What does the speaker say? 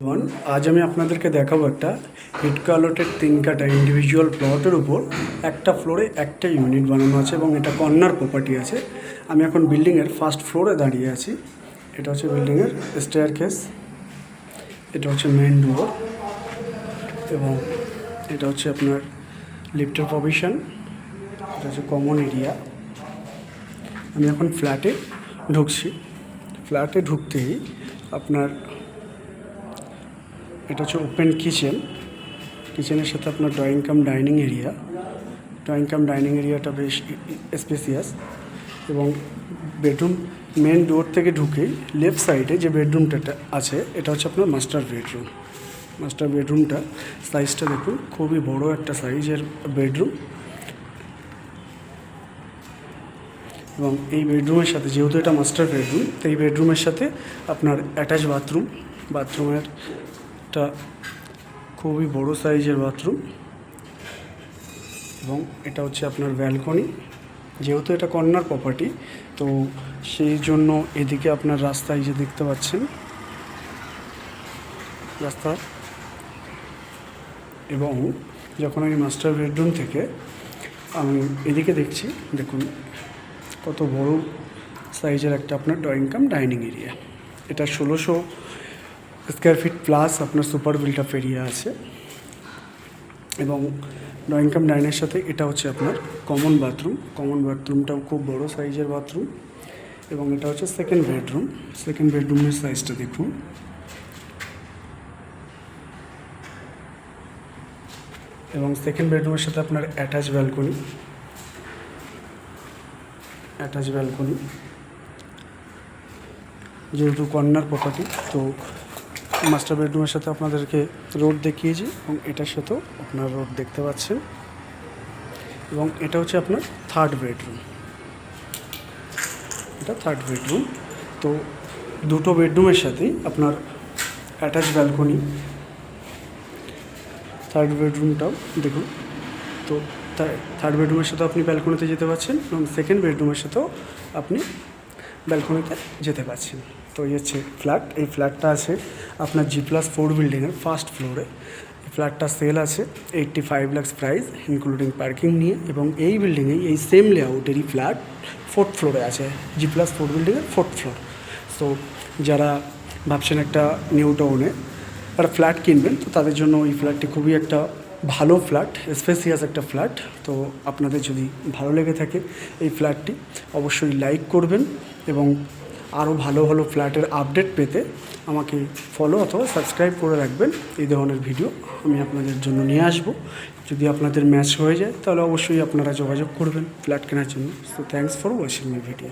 One आज আমি আপনাদেরকে দেখাবো একটা হিটকো আলটের 3 কাটা ইন্ডিভিজুয়াল প্লটের উপর একটা ফ্লোরে একটা ইউনিট বানানো আছে এবং এটা কর্নার প্রপার্টি আছে। আমি এখন বিল্ডিংয়ের ফার্স্ট ফ্লোরে দাঁড়িয়ে আছি। এটা হচ্ছে বিল্ডিংয়ের স্টেয়ারকেস, এটা হচ্ছে মেন ডোর এবং এটা হচ্ছে আপনার লিফটের প্রভিশন, এটা হচ্ছে কমন এরিয়া। আমি এখন ফ্ল্যাটে ঢুকছি। ফ্ল্যাটে ঢুকতেই আপনার এটা হচ্ছে ওপেন কিচেনের সাথে আপনার ড্রয়িং কাম ডাইনিং এরিয়াটা বেশ স্পেসিয়াস এবং বেডরুম মেন ডোর থেকে ঢুকেই লেফট সাইডে যে বেডরুমটা আছে এটা হচ্ছে আপনার মাস্টার বেডরুমটা সাইজটা দেখুন, খুবই বড় একটা সাইজের বেডরুম এবং এই বেডরুমের সাথে যেহেতু এটা মাস্টার বেডরুম তো এই বেডরুমের সাথে আপনার অ্যাটাচ বাথরুমেরটা খুবই বড় সাইজের বাথরুম এবং এটা হচ্ছে আপনার ব্যালকনি। যেহেতু এটা কর্নার প্রপার্টি তো সেই জন্য এদিকে আপনার রাস্তায় যে দেখতে পাচ্ছেন রাস্তা, এবং যখন আমি মাস্টার বেডরুম থেকে আমি এদিকে দেখছি, দেখুন কত বড় সাইজের একটা আপনার ড্রয়িং কাম ডাইনিং এরিয়া। এটা 1600 স্কোয়ার ফিট প্লাস আপনার সুপার বিল্ট আপ এরিয়া আছে এবং ড্রয়িং কাম ডাইনের সাথে এটা হচ্ছে আপনার কমন বাথরুমটাও খুব বড় সাইজের বাথরুম এবং এটা হচ্ছে সেকেন্ড বেডরুমের সাইজটা দেখুন। এবং সেকেন্ড বেডরুমের সাথে আপনার অ্যাটাচ ব্যালকনি যেহেতু কর্নার প্রপার্টি তো মাস্টার বেডরুমের সাথে আপনাদেরকে রোড দেখিয়েছি এবং এটার সাথেও আপনার রোড দেখতে পাচ্ছেন এবং এটা হচ্ছে আপনার থার্ড বেডরুম। তো দুটো বেডরুমের সাথেই আপনার অ্যাটাচ ব্যালকনি। থার্ড বেডরুমটাও দেখুন, তো থার্ড বেডরুমের সাথেও আপনি ব্যালকনিতে যেতে পারছেন এবং সেকেন্ড বেডরুমের সাথেও আপনি ব্যালকনিতে যেতে পারছেন। তো এই হচ্ছে ফ্ল্যাট। এই ফ্ল্যাটটা আছে আপনার G+4 বিল্ডিংয়ের ফার্স্ট ফ্লোরে। এই ফ্ল্যাটটা সেল আছে 85 লাখ প্রাইস ইনক্লুডিং পার্কিং নিয়ে এবং এই বিল্ডিংয়েই এই সেম লেআউটেরই ফ্ল্যাট 4th ফ্লোরে আছে, G+4 বিল্ডিংয়ের 4th ফ্লোর। সো যারা ভাবছেন একটা নিউ টাউনে একটা ফ্ল্যাট কিনবেন তো তাদের জন্য এই ফ্ল্যাটটি খুবই একটা ভালো ফ্ল্যাট, স্পেসিয়াস একটা ফ্ল্যাট। তো আপনাদের যদি ভালো লেগে থাকে এই ফ্ল্যাটটি অবশ্যই লাইক করবেন এবং আরও ভালো ফ্ল্যাটের আপডেট পেতে আমাকে ফলো অথবা সাবস্ক্রাইব করে রাখবেন। এই ধরনের ভিডিও আমি আপনাদের জন্য নিয়ে আসবো। যদি আপনাদের ম্যাচ হয়ে যায় তাহলে অবশ্যই আপনারা যোগাযোগ করবেন ফ্ল্যাট কেনার জন্য। So thanks for watching my video.